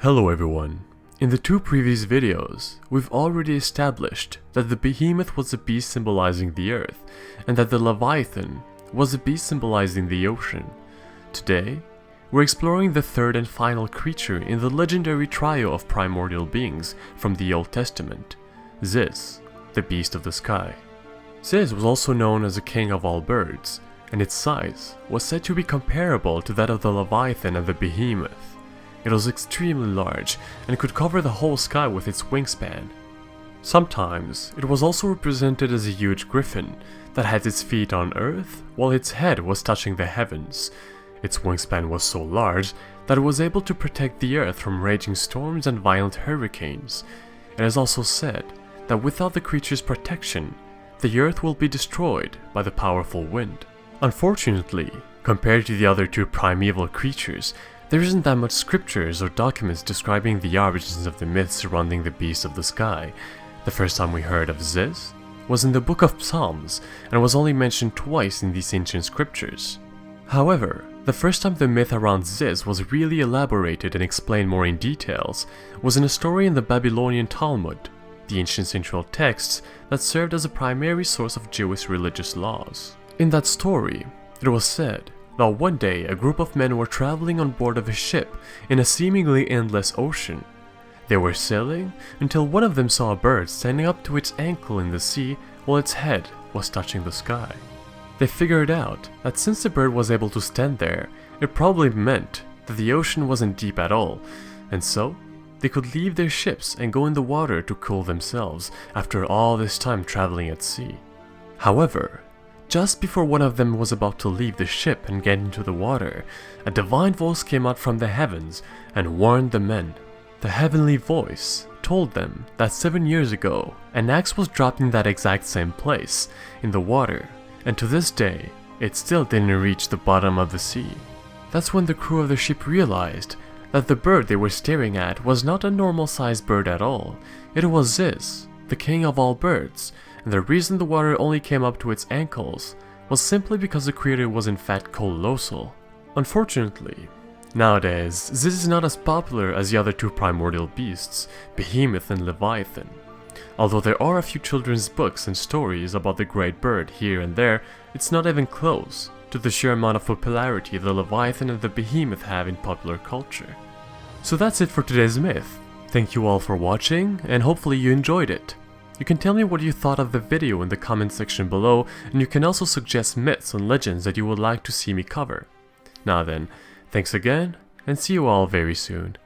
Hello everyone. In the two previous videos, we've already established that the behemoth was a beast symbolizing the earth, and that the leviathan was a beast symbolizing the ocean. Today, we're exploring the third and final creature in the legendary trio of primordial beings from the Old Testament, Ziz, the beast of the sky. Ziz was also known as the king of all birds, and its size was said to be comparable to that of the leviathan and the behemoth. It was extremely large and could cover the whole sky with its wingspan. Sometimes, it was also represented as a huge griffin that had its feet on earth while its head was touching the heavens. Its wingspan was so large that it was able to protect the earth from raging storms and violent hurricanes. It is also said that without the creature's protection, the earth will be destroyed by the powerful wind. Unfortunately, compared to the other two primeval creatures, there isn't that much scriptures or documents describing the origins of the myths surrounding the beast of the sky. The first time we heard of Ziz was in the book of Psalms and was only mentioned twice in these ancient scriptures. However, the first time the myth around Ziz was really elaborated and explained more in details was in a story in the Babylonian Talmud, the ancient central texts that served as a primary source of Jewish religious laws. In that story, it was said that one day a group of men were traveling on board of a ship in a seemingly endless ocean. They were sailing until one of them saw a bird standing up to its ankle in the sea while its head was touching the sky. They figured out that since the bird was able to stand there, it probably meant that the ocean wasn't deep at all, and so they could leave their ships and go in the water to cool themselves after all this time traveling at sea. However, just before one of them was about to leave the ship and get into the water, a divine voice came out from the heavens and warned the men. The heavenly voice told them that 7 years ago, an axe was dropped in that exact same place, in the water, and to this day, it still didn't reach the bottom of the sea. That's when the crew of the ship realized that the bird they were staring at was not a normal-sized bird at all. It was Ziz, the king of all birds, and the reason the water only came up to its ankles was simply because the creature was in fact colossal. Unfortunately, nowadays, Ziz is not as popular as the other two primordial beasts, Behemoth and Leviathan. Although there are a few children's books and stories about the great bird here and there, it's not even close to the sheer amount of popularity the Leviathan and the Behemoth have in popular culture. So that's it for today's myth. Thank you all for watching, and hopefully you enjoyed it. You can tell me what you thought of the video in the comment section below, and you can also suggest myths and legends that you would like to see me cover. Now then, thanks again, and see you all very soon.